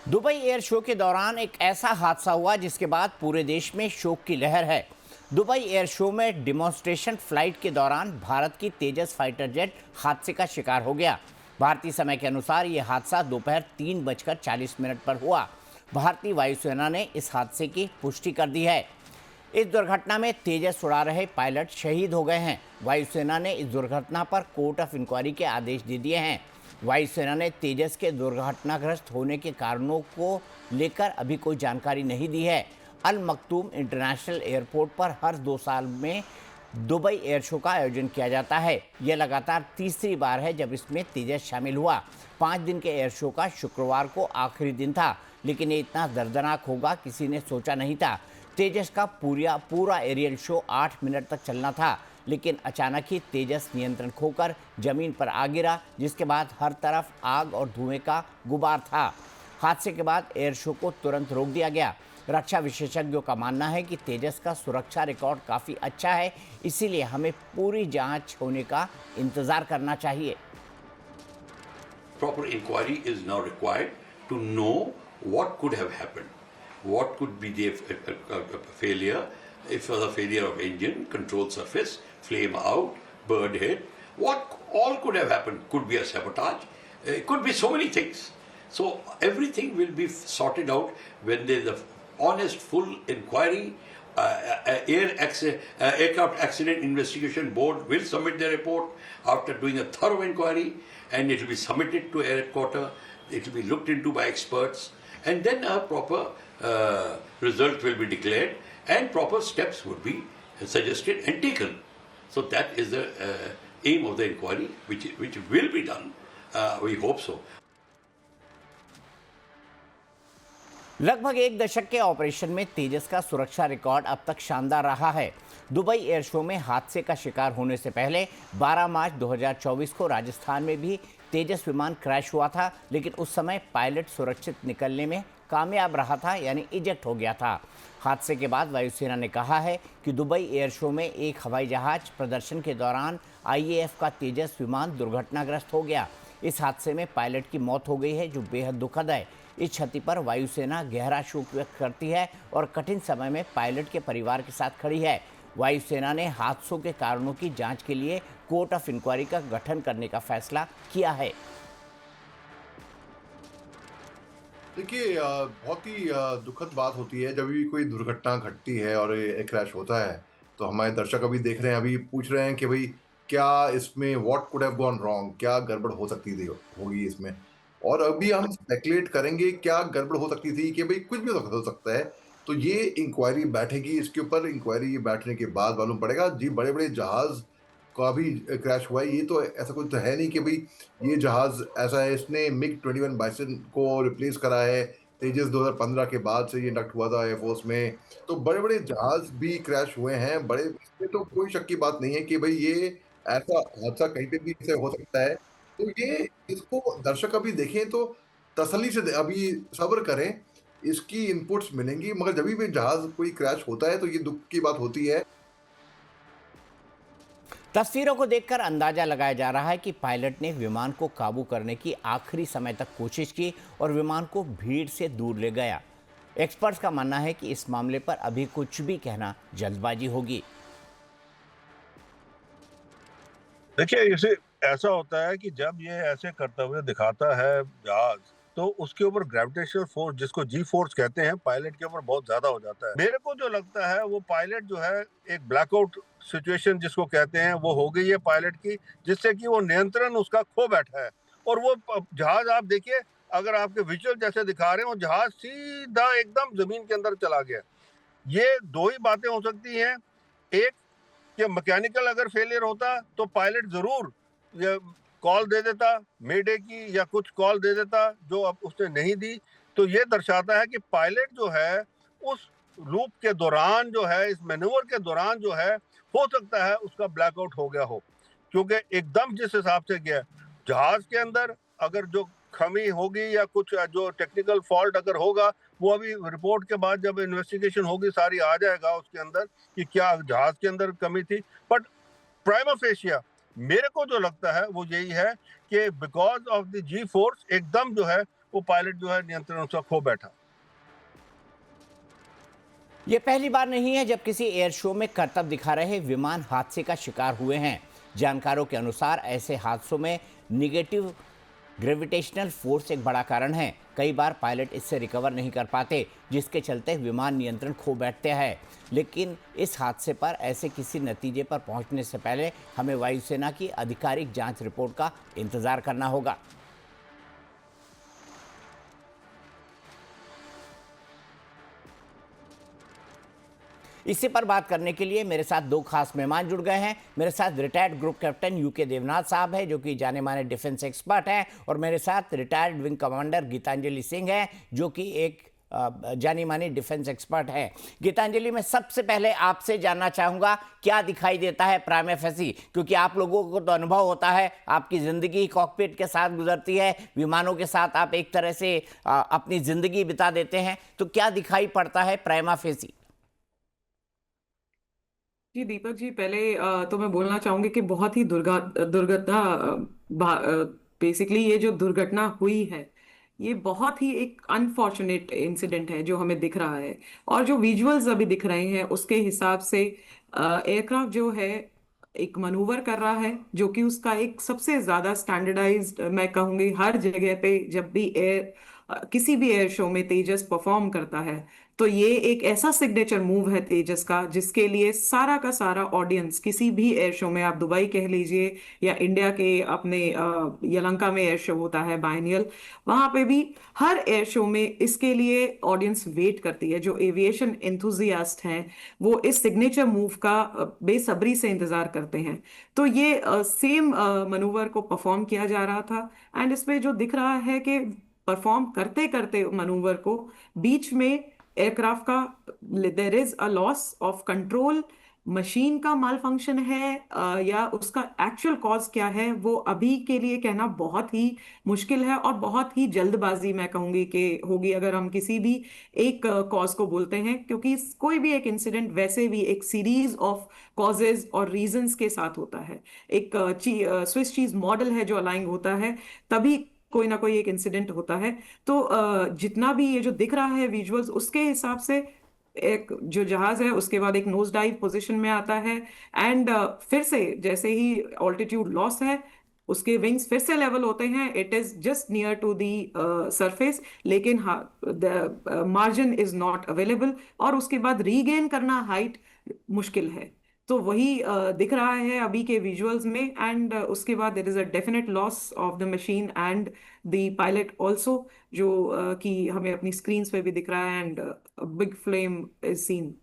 Dubai air show के दौरान एक ऐसा हादसा हुआ जिसके बाद पूरे देश में शोक की लहर है। दुबई एयर शो में डिमॉन्स्ट्रेशन फ्लाइट के दौरान भारत की तेजस फाइटर जेट हादसे का शिकार हो गया। भारतीय समय के अनुसार यह हादसा दोपहर 3:40 पर हुआ। भारतीय वायुसेना ने इस हादसे की पुष्टि कर दी है। इस दुर्घटना में तेजस उड़ा रहे पायलट शहीद हो गए हैं। वायुसेना ने इस दुर्घटना पर कोर्ट ऑफ इंक्वायरी के आदेश दे दिए हैं। वायुसेना ने तेजस के दुर्घटनाग्रस्त होने के कारणों को लेकर अभी कोई जानकारी नहीं दी है। अल मखतूम इंटरनेशनल एयरपोर्ट पर हर 2 साल में दुबई एयर शो का आयोजन किया जाता है। यह लगातार तीसरी बार है जब इसमें तेजस शामिल हुआ। 5 दिन के एयर शो का शुक्रवार को आखिरी दिन था, लेकिन ये इतना दर्दनाक होगा किसी ने सोचा नहीं था। तेजस का पूरा एरियल शो 8 मिनट तक चलना था, लेकिन अचानक ही तेजस नियंत्रण खोकर जमीन पर आ गिरा, जिसके बाद हर तरफ आग और धुएं का गुबार था। हादसे के बाद एयर शो को तुरंत रोक दिया गया। रक्षा विशेषज्ञों का मानना है कि तेजस का सुरक्षा रिकॉर्ड काफ़ी अच्छा है, इसीलिए हमें पूरी जांच होने का इंतज़ार करना चाहिए। Proper inquiry is now required to know what could have happened. What could be the failure, if it was a failure of engine, control surface, flame out, bird hit, what all could have happened. Could be a sabotage, it could be so many things. So everything will be sorted out when there is a honest, full inquiry. Aircraft Accident Investigation Board will submit their report after doing a thorough inquiry, and it will be submitted to air headquarters. It will be looked into by experts, and then a proper result will be declared, and proper steps would be suggested and taken. So that is the aim of the inquiry, which will be done. We hope so. लगभग 1 दशक के operation में तेजस का सुरक्षा record अब तक शानदार रहा है। दुबई एयर शो में हादसे का शिकार होने से पहले 12 मार्च 2024 को राजस्थान में भी तेजस विमान क्रैश हुआ था, लेकिन उस समय पायलट सुरक्षित निकलने में कामयाब रहा था, यानी इजेक्ट हो गया था। हादसे के बाद वायुसेना ने कहा है कि दुबई एयर शो में एक हवाई जहाज प्रदर्शन के दौरान आईएएफ का तेजस विमान दुर्घटनाग्रस्त हो गया। इस हादसे में पायलट की मौत हो गई है, जो बेहद दुखद है। इस क्षति पर वायुसेना गहरा शोक व्यक्त करती है और कठिन समय में पायलट के परिवार के साथ खड़ी है। वायुसेना ने हादसों के कारणों की जांच के लिए कोर्ट ऑफ इंक्वायरी का गठन करने का फैसला किया है। देखिए, बहुत ही दुखद बात होती है जब भी कोई दुर्घटना घटती है और ये क्रैश होता है। तो हमारे दर्शक अभी देख रहे हैं, अभी पूछ रहे हैं कि भाई क्या इसमें what could have gone wrong, क्या गड़बड़ हो सकती थी होगी इसमें। और अभी हम स्पेकुलेट करेंगे क्या गड़बड़ हो सकती थी कि भाई कुछ भी हो सकता है। तो ये इंक्वायरी बैठेगी, इसके ऊपर इंक्वायरी बैठने के बाद मालूम पड़ेगा। जी, बड़े बड़े जहाज का भी क्रैश हुआ है, ये तो ऐसा कुछ तो है नहीं कि भाई ये जहाज ऐसा है इसने मिग 21 बाइसन को रिप्लेस करा है। तेजस 2015 के बाद से ये इंडक्ट हुआ था एयरफोर्स में। तो बड़े बड़े जहाज भी क्रैश हुए हैं बड़े, इसमें तो कोई शक की बात नहीं है कि भाई ये ऐसा हादसा कहीं पे भी से हो सकता है। तो ये इसको दर्शक अभी देखें तो तसल्ली से अभी सब्र करें, इसकी इनपुट्स मिलेंगी। मगर जब भी जहाज कोई क्रैश होता है तो ये दुख की बात होती है। तस्वीरों को देखकर अंदाजा लगाया जा रहा है कि पायलट ने विमान को काबू करने की आखिरी समय तक कोशिश की और विमान को भीड़ से दूर ले गया। एक्सपर्ट्स का मानना है कि इस मामले पर अभी कुछ भी कहना जल्दबाजी होगी। देखिए, इसे ऐसा होता है कि जब ये ऐसे करते हुए दिखाता है जहाज, तो उसके ऊपर ग्रेविटेशनल फोर्स, जिसको जी फोर्स कहते हैं, पायलट के ऊपर बहुत ज्यादा हो जाता है। मेरे को जो लगता है वो पायलट जो है, एक ब्लैकआउट सिचुएशन जिसको कहते हैं, वो हो गई है पायलट की, जिससे कि वो नियंत्रण उसका खो बैठा है। और वो जहाज आप देखिए, अगर आपके विजुअल जैसे दिखा रहे हो, जहाज सीधा एकदम जमीन के अंदर चला गया। ये दो ही बातें हो सकती हैं। एक, कि मैकेनिकल अगर फेलियर होता तो पायलट जरूर ये कॉल दे देता मेडे की, या कुछ कॉल दे देता, जो अब उसने नहीं दी। तो ये दर्शाता है कि पायलट जो है उस लूप के दौरान जो है, इस मैन्यूवर के दौरान जो है, हो सकता है उसका ब्लैकआउट हो गया हो, क्योंकि एकदम जिस हिसाब से गया जहाज के अंदर, अगर जो कमी होगी या कुछ जो टेक्निकल फॉल्ट अगर होगा, वो अभी रिपोर्ट के बाद जब इन्वेस्टिगेशन होगी सारी आ जाएगा उसके अंदर कि क्या जहाज के अंदर कमी थी। बट प्राइमा फेशिया मेरे को जो लगता है वो यही है कि because of the G force एकदम जो है वो पायलट जो है नियंत्रण उसका खो बैठा। ये पहली बार नहीं है जब किसी एयर शो में करतब दिखा रहे विमान हादसे का शिकार हुए हैं। जानकारों के अनुसार ऐसे हादसों में निगेटिव ग्रेविटेशनल फोर्स एक बड़ा कारण है। कई बार पायलट इससे रिकवर नहीं कर पाते, जिसके चलते विमान नियंत्रण खो बैठते हैं। लेकिन इस हादसे पर ऐसे किसी नतीजे पर पहुंचने से पहले हमें वायुसेना की आधिकारिक जांच रिपोर्ट का इंतजार करना होगा। इसी पर बात करने के लिए मेरे साथ दो खास मेहमान जुड़ गए हैं। मेरे साथ retired group captain UK Devnath साहब हैं, जो कि जाने माने डिफेंस एक्सपर्ट हैं, और मेरे साथ retired wing commander Geetanjali Singh हैं, जो कि एक जानी मानी डिफेंस एक्सपर्ट है। गीतांजलि, मैं सबसे पहले आपसे जानना चाहूंगा, क्या दिखाई देता है प्राइमा फेसी? क्योंकि आप लोगों को तो अनुभव होता है, आपकी जिंदगी कॉकपिट के साथ गुजरती है, विमानों के साथ आप एक तरह से अपनी जिंदगी बिता देते हैं, तो क्या दिखाई पड़ता है प्राइमा फेसी? जी दीपक जी, पहले तो मैं बोलना चाहूंगी कि बहुत ही दुर्घटना बेसिकली ये जो दुर्घटना हुई है, ये बहुत ही एक अनफॉर्चुनेट इंसिडेंट है जो हमें दिख रहा है। और जो विजुअल्स अभी दिख रहे हैं उसके हिसाब से एयरक्राफ्ट जो है एक मनूवर कर रहा है, जो कि उसका एक सबसे ज्यादा स्टैंडर्डाइज्ड, मैं कहूंगी हर जगह पे जब भी किसी भी एयर शो में तेजस परफॉर्म करता है, तो ये एक ऐसा सिग्नेचर मूव है तेजस का, जिसके लिए सारा का सारा ऑडियंस, किसी भी एयर शो में, आप दुबई कह लीजिए या इंडिया के अपने यलंका में एयर शो होता है बायनियल, वहां पे भी हर एयर शो में इसके लिए ऑडियंस वेट करती है। जो एविएशन एंथुजियास्ट हैं वो इस सिग्नेचर मूव का बेसब्री से इंतजार करते हैं। तो ये सेम मनूवर को परफॉर्म किया जा रहा था, एंड इसमें जो दिख रहा है कि परफॉर्म करते करते मनूवर को बीच में एयरक्राफ्ट का there is a loss of control, machine का माल फंक्शन है या उसका एक्चुअल कॉज क्या है, वो अभी के लिए कहना बहुत ही मुश्किल है, और बहुत ही जल्दबाजी मैं कहूंगी कि होगी अगर हम किसी भी एक कॉज को बोलते हैं, क्योंकि कोई भी एक इंसिडेंट वैसे भी एक सीरीज ऑफ कॉजेज और रीजंस के साथ होता है। एक स्विस चीज मॉडल है जो अलाइंग होता है, तभी कोई ना कोई एक इंसिडेंट होता है। तो जितना भी ये जो दिख रहा है विजुअल्स, उसके हिसाब से एक जो जहाज है उसके बाद एक नोज डाइव पोजीशन में आता है, एंड फिर से जैसे ही ऑल्टीट्यूड लॉस है उसके विंग्स फिर से लेवल होते हैं, it is just near to the surface, लेकिन हाँ the margin is not available, और उसके बाद रीगेन करना हाइट मुश्किल है। तो वही दिख रहा है अभी के विजुअल्स में, एंड उसके बाद there is a definite loss of the machine and the pilot also, जो कि हमें अपनी स्क्रीन पे भी दिख रहा है, and big flame is seen.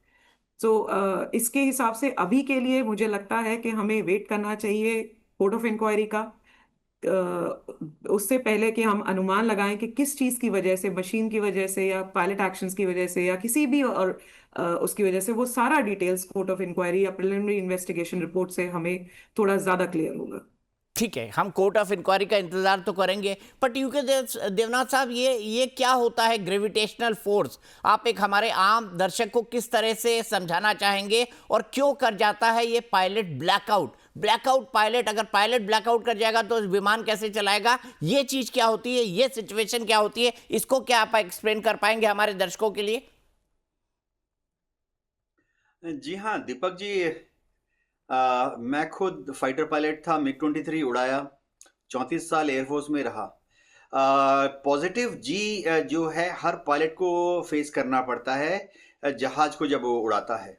So इसके हिसाब से अभी के लिए मुझे लगता है कि हमें वेट करना चाहिए कोर्ट ऑफ इंक्वायरी का, उससे पहले कि हम अनुमान लगाएं कि किस चीज की वजह से, मशीन की वजह से या पायलट एक्शंस की वजह से या किसी भी और उसकी वजह से, वो सारा डिटेल्स कोर्ट ऑफ इंक्वायरी या प्रिलिमिनरी इन्वेस्टिगेशन रिपोर्ट से हमें थोड़ा ज्यादा क्लियर होगा। ठीक है, हम कोर्ट ऑफ इंक्वायरी का इंतजार तो करेंगे, बट यूके देवनाथ साहब, ये क्या होता है ग्रेविटेशनल फोर्स? आप एक हमारे आम दर्शक को किस तरह से समझाना चाहेंगे, और क्यों कर जाता है ये पायलट ब्लैकआउट पायलट? अगर पायलट ब्लैकआउट कर जाएगा तो विमान कैसे चलाएगा? ये चीज क्या होती है, ये सिचुएशन क्या होती है, इसको क्या आप एक्सप्लेन कर पाएंगे हमारे दर्शकों के लिए? जी हाँ दीपक जी, मैं खुद फाइटर पायलट था, मिग 23 उड़ाया, 34 साल एयरफोर्स में रहा। पॉजिटिव जी जो है हर पायलट को फेस करना पड़ता है जहाज को जब वो उड़ाता है।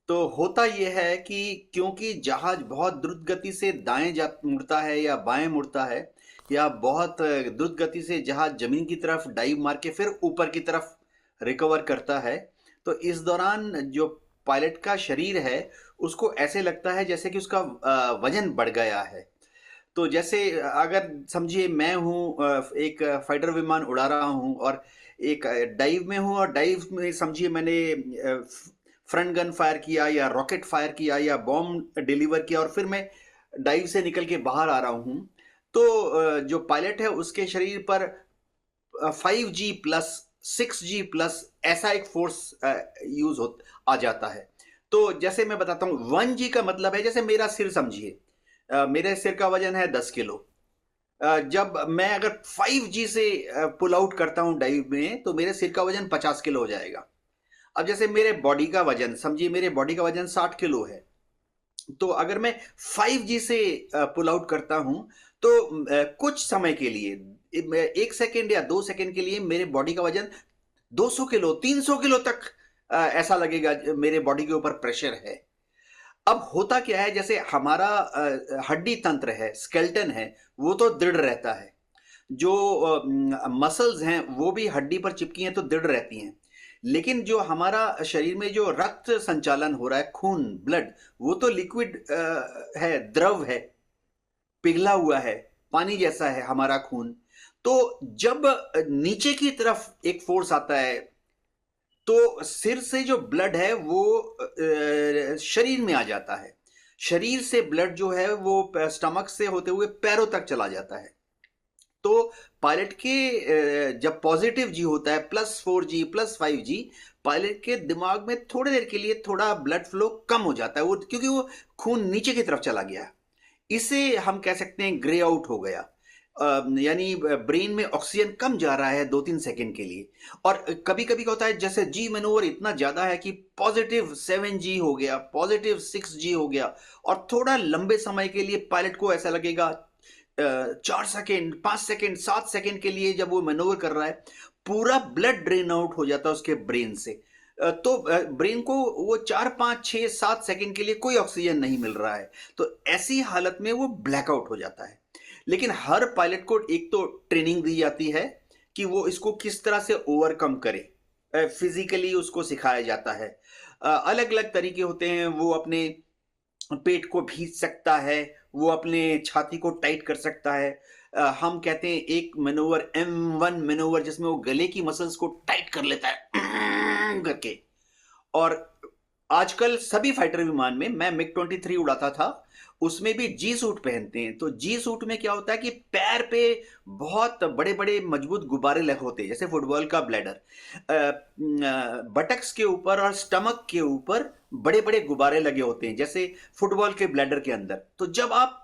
तो होता यह है कि क्योंकि जहाज बहुत द्रुत गति से दाएं मुड़ता है या बाएं मुड़ता है, या बहुत द्रुत गति से जहाज जमीन की तरफ डाइव मार के फिर ऊपर की तरफ रिकवर करता है, तो इस दौरान जो पायलट का शरीर है उसको ऐसे लगता है जैसे कि उसका वजन बढ़ गया है। तो जैसे अगर समझिए मैं हूँ एक फाइटर विमान उड़ा रहा हूँ और एक डाइव में हूँ, और डाइव में समझिए मैंने फ्रंट गन फायर किया या रॉकेट फायर किया या बॉम्ब डिलीवर किया, और फिर मैं डाइव से निकल के बाहर आ रहा हूँ, तो जो पायलट है उसके शरीर पर 5G प्लस 6G प्लस ऐसा एक फोर्स आ जाता है। तो जैसे मैं बताता हूँ, 1G का मतलब है जैसे मेरा सिर समझिए, मेरे सिर का वजन है 10 किलो, जब मैं अगर 5G से पुल आउट करता हूं डाइव में तो मेरे सिर का वजन 50 किलो हो जाएगा। अब जैसे मेरे बॉडी का वजन, समझिए मेरे बॉडी का वजन 60 किलो है, तो अगर मैं 5G से पुल आउट करता हूं तो कुछ समय के लिए, 1 सेकेंड या 2 सेकेंड के लिए मेरे बॉडी का वजन 200 किलो 300 किलो तक ऐसा लगेगा मेरे बॉडी के ऊपर प्रेशर है। अब होता क्या है, जैसे हमारा हड्डी तंत्र है, स्केलेटन है, वो तो दृढ़ रहता है, जो मसल्स हैं वो भी हड्डी पर चिपकी हैं तो दृढ़ रहती हैं, लेकिन जो हमारा शरीर में जो रक्त संचालन हो रहा है, खून, ब्लड, वो तो लिक्विड है, द्रव है, पिघला हुआ है, पानी जैसा है हमारा खून। तो जब नीचे की तरफ एक फोर्स आता है तो सिर से जो ब्लड है वो शरीर में आ जाता है, शरीर से ब्लड जो है वो स्टमक से होते हुए पैरों तक चला जाता है। तो पायलट के जब पॉजिटिव जी होता है, +4G +5G, पायलट के दिमाग में थोड़ी देर के लिए थोड़ा ब्लड फ्लो कम हो जाता है, वो क्योंकि वो खून नीचे की तरफ चला गया। इसे हम कह सकते हैं ग्रे आउट हो गया, यानी ब्रेन में ऑक्सीजन कम जा रहा है 2-3 सेकंड के लिए। और कभी कभी क्या होता है, जैसे जी मैनोवर इतना ज्यादा है कि +7G हो गया, +6G हो गया, और थोड़ा लंबे समय के लिए पायलट को ऐसा लगेगा 4 सेकेंड 5 सेकेंड 7 सेकेंड के लिए जब वो मैनोवर कर रहा है, पूरा ब्लड ड्रेन आउट हो जाता है उसके ब्रेन से। तो ब्रेन को वो 4-5-6-7 सेकेंड के लिए कोई ऑक्सीजन नहीं मिल रहा है, तो ऐसी हालत में वो ब्लैकआउट हो जाता है। लेकिन हर पायलट को एक तो ट्रेनिंग दी जाती है कि वो इसको किस तरह से ओवरकम करे, फिजिकली उसको सिखाया जाता है। अलग अलग तरीके होते हैं, वो अपने पेट को भींच सकता है, वो अपने छाती को टाइट कर सकता है। हम कहते हैं एक मैनोवर M1 मैनोवर, जिसमें वो गले की मसल्स को टाइट कर लेता है करके। और आजकल सभी फाइटर विमान में, मैं मिग-23 उड़ाता था, उसमें भी जी सूट पहनते हैं। तो जी सूट में क्या होता है कि पैर पे बहुत बड़े बड़े मजबूत गुब्बारे लगे होते हैं, जैसे फुटबॉल का ब्लैडर, बटक्स के ऊपर और स्टमक के ऊपर बड़े बड़े गुब्बारे लगे होते हैं, जैसे फुटबॉल के ब्लैडर के अंदर। तो जब आप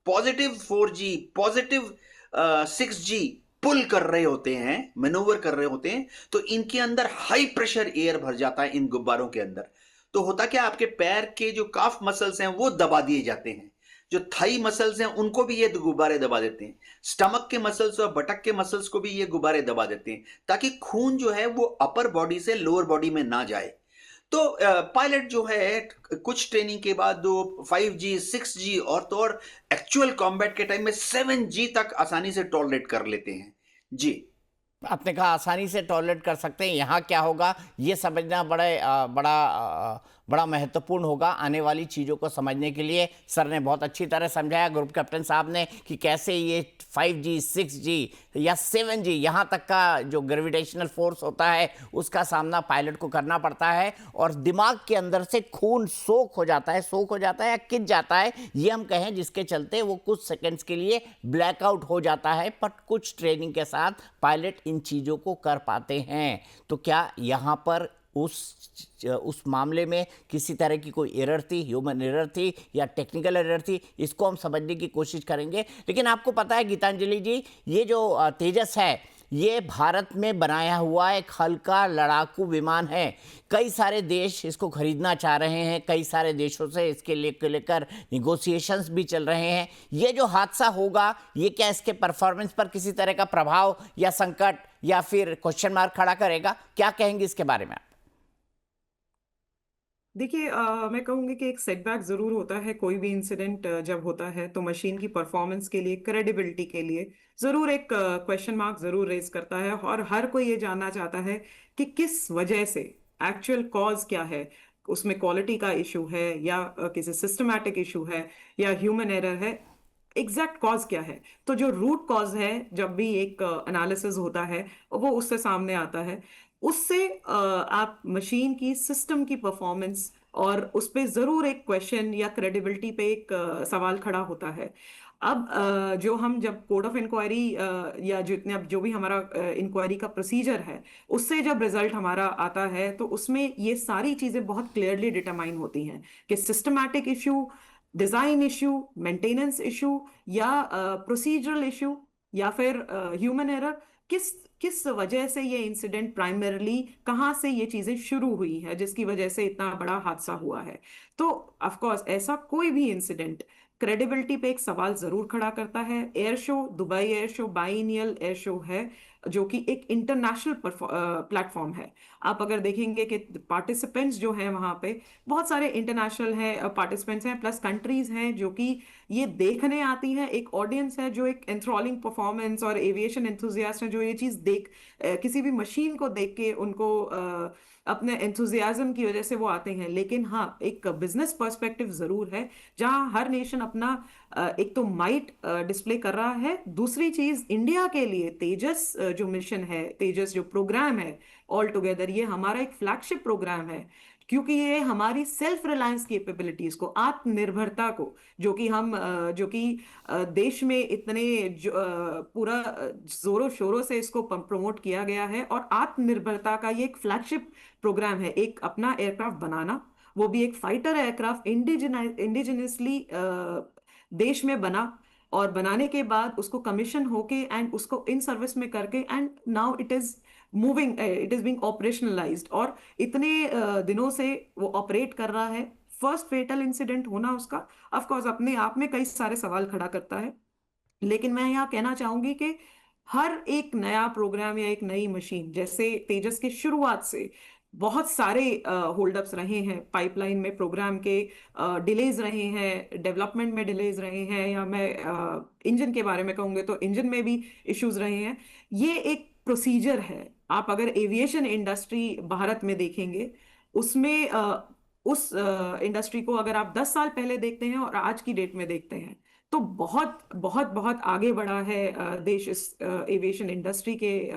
+4G +6G पुल कर रहे होते हैं, मैनोवर कर रहे होते हैं, तो इनके अंदर हाई प्रेशर एयर भर जाता है इन गुब्बारों के अंदर। तो होता क्या, आपके पैर के जो काफ मसल्स हैं वो दबा दिए जाते हैं, जो थाई मसल्स हैं उनको भी ये गुब्बारे दबा देते हैं, स्टमक के मसल्स और बटक के मसल्स को भी ये गुब्बारे दबा देते हैं, ताकि खून जो है वो अपर बॉडी से लोअर बॉडी में ना जाए। तो पायलट जो है कुछ ट्रेनिंग के बाद 5G 6G और तो और एक्चुअल कॉम्बैट के टाइम में 7G तक आसानी से टॉलरेट कर लेते हैं। जी, आपने कहा आसानी से टॉलरेट कर सकते हैं, यहाँ क्या होगा ये समझना बड़ा महत्वपूर्ण होगा आने वाली चीज़ों को समझने के लिए। सर ने बहुत अच्छी तरह समझाया, ग्रुप कैप्टन साहब ने, कि कैसे ये 5G 6G या 7G यहाँ तक का जो ग्रेविटेशनल फोर्स होता है उसका सामना पायलट को करना पड़ता है, और दिमाग के अंदर से खून सोख हो जाता है या खिंच जाता है, ये हम कहें, जिसके चलते वो कुछ सेकंड्स के लिए ब्लैकआउट हो जाता है। पर कुछ ट्रेनिंग के साथ पायलट इन चीज़ों को कर पाते हैं। तो क्या यहाँ पर उस मामले में किसी तरह की कोई एरर थी, ह्यूमन एरर थी या टेक्निकल एरर थी, इसको हम समझने की कोशिश करेंगे। लेकिन आपको पता है गीतांजलि जी, ये जो तेजस है ये भारत में बनाया हुआ एक हल्का लड़ाकू विमान है। कई सारे देश इसको खरीदना चाह रहे हैं, कई सारे देशों से इसके लेकर निगोशिएशंस भी चल रहे हैं। ये जो हादसा होगा ये क्या इसके परफॉर्मेंस पर किसी तरह का प्रभाव या संकट या फिर क्वेश्चन मार्क खड़ा करेगा? क्या कहेंगे इसके बारे में आप? देखिए, मैं कहूँगी कि एक सेटबैक ज़रूर होता है, कोई भी इंसिडेंट जब होता है तो मशीन की परफॉर्मेंस के लिए, क्रेडिबिलिटी के लिए ज़रूर एक क्वेश्चन मार्क ज़रूर रेज करता है, और हर कोई ये जानना चाहता है कि किस वजह से, एक्चुअल कॉज क्या है, उसमें क्वालिटी का इशू है या किसी सिस्टमैटिक इशू है या ह्यूमन एरर है, एग्जैक्ट कॉज क्या है। तो जो रूट कॉज है, जब भी एक एनालिसिस होता है वो उससे सामने आता है, उससे आप मशीन की, सिस्टम की परफॉर्मेंस, और उस पर जरूर एक क्वेश्चन या क्रेडिबिलिटी पे एक सवाल खड़ा होता है। अब जो हम जब कोड ऑफ इंक्वायरी या जितने अब जो भी हमारा इंक्वायरी का प्रोसीजर है, उससे जब रिजल्ट हमारा आता है तो उसमें ये सारी चीजें बहुत क्लियरली डिटरमाइन होती हैं कि systematic issue, design issue, maintenance issue या प्रोसीजरल इशू या फिर ह्यूमन एरर, किस किस वजह से ये इंसिडेंट प्राइमरली, कहाँ से ये चीजें शुरू हुई है जिसकी वजह से इतना बड़ा हादसा हुआ है। तो ऑफ कोर्स ऐसा कोई भी इंसिडेंट क्रेडिबिलिटी पे एक सवाल जरूर खड़ा करता है। Air show, Dubai air show biennial air show है, जो कि एक इंटरनेशनल प्लेटफॉर्म है। आप अगर देखेंगे कि पार्टिसिपेंट्स जो हैं वहाँ पे बहुत सारे इंटरनेशनल हैं, पार्टिसिपेंट्स हैं, प्लस कंट्रीज हैं जो कि ये देखने आती हैं। एक ऑडियंस है जो एक एंथ्रॉलिंग परफॉर्मेंस, और एविएशन एंथुजियास्ट हैं जो ये चीज़ किसी भी मशीन को देख के उनको अपने एंथुजियाज्म की वजह से वो आते हैं। लेकिन हाँ, एक बिजनेस पर्सपेक्टिव जरूर है जहाँ हर नेशन अपना एक तो माइट डिस्प्ले कर रहा है। दूसरी चीज, इंडिया के लिए तेजस जो मिशन है, तेजस जो प्रोग्राम है, ऑल टुगेदर ये हमारा एक फ्लैगशिप प्रोग्राम है, क्योंकि ये हमारी सेल्फ रिलायंस कैपेबिलिटीज को, आत्मनिर्भरता को, जो कि देश में इतने पूरा जोरों शोरों से इसको प्रमोट किया गया है। और आत्मनिर्भरता का ये एक फ्लैगशिप प्रोग्राम है, एक अपना एयरक्राफ्ट बनाना, वो भी एक फाइटर एयरक्राफ्ट इंडिजिनसली देश में बना, और बनाने के बाद उसको कमीशन होके एंड उसको इन सर्विस में करके, and now it is being operationalised, और इतने दिनों से वो ऑपरेट कर रहा है। फर्स्ट फेटल इंसिडेंट होना उसका ऑफ कोर्स अपने आप में कई सारे सवाल खड़ा करता है। लेकिन मैं यहाँ कहना चाहूंगी कि हर एक नया प्रोग्राम या एक नई मशीन, जैसे तेजस के शुरुआत से बहुत सारे होल्डअप्स रहे हैं पाइपलाइन में, प्रोग्राम के डिलेज रहे हैं, डेवलपमेंट में डिलेज रहे हैं, या मैं इंजन के बारे में कहूँगी तो इंजन में भी इश्यूज रहे हैं। ये एक प्रोसीजर है। आप अगर एविएशन इंडस्ट्री भारत में देखेंगे, उसमें उस इंडस्ट्री को अगर आप 10 साल पहले देखते हैं और आज की डेट में देखते हैं, तो बहुत बहुत बहुत आगे बढ़ा है देश इस एविएशन इंडस्ट्री के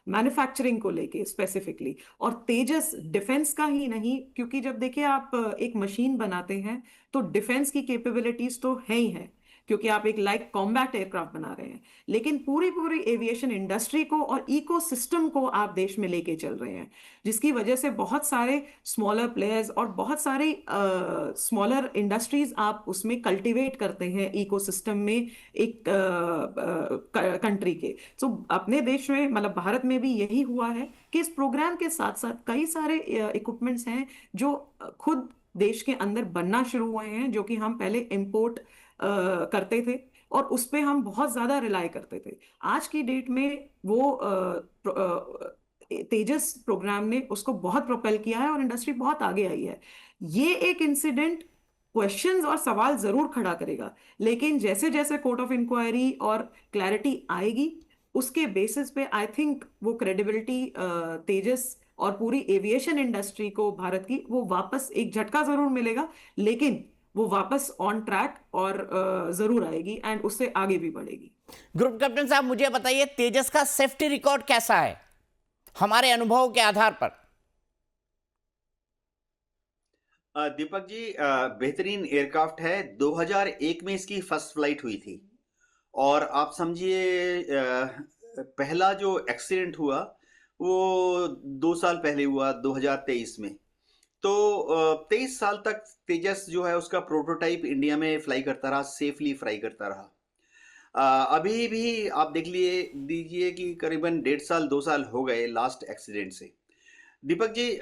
मैन्युफैक्चरिंग को लेके स्पेसिफिकली। और तेजस डिफेंस का ही नहीं, क्योंकि जब देखिए आप एक मशीन बनाते हैं तो डिफेंस की कैपेबिलिटीज तो है ही है, क्योंकि आप एक लाइक कॉम्बैट एयरक्राफ्ट बना रहे हैं, लेकिन पूरी पूरी एविएशन इंडस्ट्री को और इकोसिस्टम को आप देश में लेके चल रहे हैं, जिसकी वजह से बहुत सारे स्मॉलर प्लेयर्स और बहुत सारी स्मॉलर इंडस्ट्रीज आप उसमें कल्टीवेट करते हैं इकोसिस्टम में, एक कंट्री के। तो अपने देश में, मतलब भारत में भी यही हुआ है कि इस प्रोग्राम के साथ साथ कई सारे इक्विपमेंट्स हैं जो खुद देश के अंदर बनना शुरू हुए हैं, जो कि हम पहले इंपोर्ट करते थे और उस पे हम बहुत ज्यादा रिलाय करते थे। आज की डेट में वो तेजस प्रोग्राम ने उसको बहुत प्रोपेल किया है और इंडस्ट्री बहुत आगे आई है। ये एक इंसिडेंट क्वेश्चंस और सवाल जरूर खड़ा करेगा, लेकिन जैसे जैसे कोर्ट ऑफ इंक्वायरी और क्लैरिटी आएगी, उसके बेसिस पे आई थिंक वो क्रेडिबिलिटी तेजस और पूरी एविएशन इंडस्ट्री को भारत की, वो वापस एक झटका जरूर मिलेगा, लेकिन वो वापस ऑन ट्रैक और जरूर आएगी एंड उससे आगे भी बढ़ेगी। ग्रुप कैप्टन साहब, मुझे बताइए तेजस का सेफ्टी रिकॉर्ड कैसा है हमारे अनुभव के आधार पर? दीपक जी, बेहतरीन एयरक्राफ्ट है। 2001 में इसकी फर्स्ट फ्लाइट हुई थी, और आप समझिए पहला जो एक्सीडेंट हुआ वो 2 साल पहले हुआ, 2023 में। तो 23 साल तक तेजस जो है उसका प्रोटोटाइप इंडिया में फ्लाई करता रहा, सेफली फ्लाई करता रहा। अभी भी आप देख दीजिए कि करीबन 1.5 साल 2 साल हो गए लास्ट एक्सीडेंट से। दीपक जी,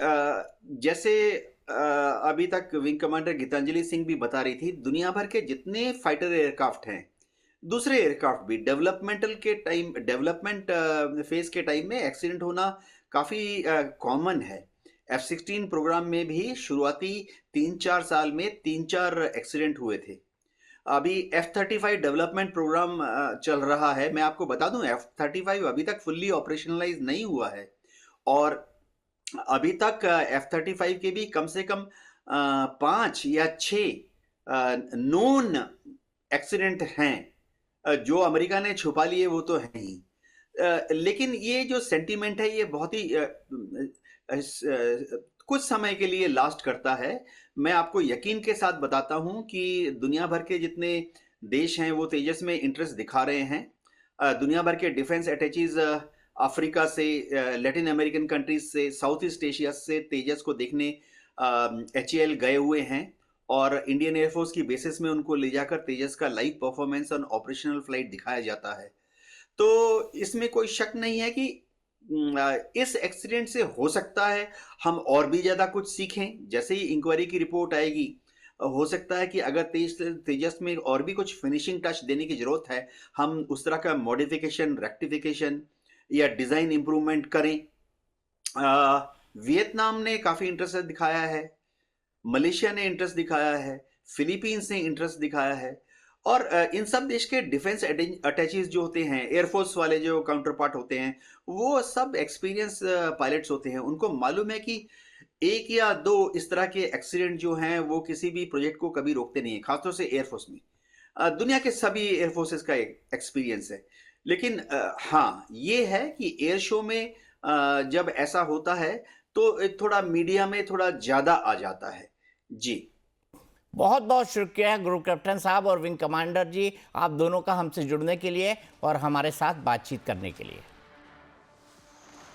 जैसे अभी तक विंग कमांडर गीतांजलि सिंह भी बता रही थी, दुनिया भर के जितने फाइटर एयरक्राफ्ट हैं, दूसरे एयरक्राफ्ट भी डेवलपमेंट फेज के टाइम में एक्सीडेंट होना काफ़ी कॉमन है। F-16 प्रोग्राम में भी शुरुआती 3-4 साल में 3-4 एक्सीडेंट हुए थे। अभी F-35 डेवलपमेंट प्रोग्राम चल रहा है। मैं आपको बता दूं, F-35 अभी तक फुल्ली ऑपरेशनलाइज नहीं हुआ है, और अभी तक F-35 के भी कम से कम 5 या 6 नोन एक्सीडेंट हैं। जो अमेरिका ने छुपा लिए वो तो है ही, लेकिन ये जो सेंटीमेंट है ये बहुत ही कुछ समय के लिए लास्ट करता है। मैं आपको यकीन के साथ बताता हूं कि दुनिया भर के जितने देश हैं वो तेजस में इंटरेस्ट दिखा रहे हैं। दुनिया भर के डिफेंस अटैचीज अफ्रीका से, लैटिन अमेरिकन कंट्रीज से, साउथ ईस्ट एशिया से तेजस को देखने HAL गए हुए हैं, और इंडियन एयरफोर्स की बेसिस में उनको ले जाकर तेजस का लाइव परफॉर्मेंस और ऑपरेशनल फ्लाइट दिखाया जाता है। तो इसमें कोई शक नहीं है कि इस एक्सीडेंट से हो सकता है हम और भी ज़्यादा कुछ सीखें। जैसे ही इंक्वायरी की रिपोर्ट आएगी, हो सकता है कि अगर तेजस में और भी कुछ फिनिशिंग टच देने की ज़रूरत है, हम उस तरह का मॉडिफिकेशन, रेक्टिफिकेशन या डिज़ाइन इम्प्रूवमेंट करें। वियतनाम ने काफ़ी इंटरेस्ट दिखाया है, मलेशिया ने इंटरेस्ट दिखाया है, फिलीपींस ने इंटरेस्ट दिखाया है, और इन सब देश के डिफेंस अटैचीज जो होते हैं, एयरफोर्स वाले जो काउंटर पार्ट होते हैं, वो सब एक्सपीरियंस पायलट्स होते हैं। उनको मालूम है कि एक या दो इस तरह के एक्सीडेंट जो हैं वो किसी भी प्रोजेक्ट को कभी रोकते नहीं है, खासतौर से एयरफोर्स में। दुनिया के सभी एयरफोर्सेस का एक्सपीरियंस है। लेकिन हाँ, ये है कि एयर शो में जब ऐसा होता है तो थोड़ा मीडिया में थोड़ा ज़्यादा आ जाता है। जी। बहुत बहुत शुक्रिया ग्रुप कैप्टन साहब और विंग कमांडर जी, आप दोनों का हमसे जुड़ने के लिए और हमारे साथ बातचीत करने के लिए।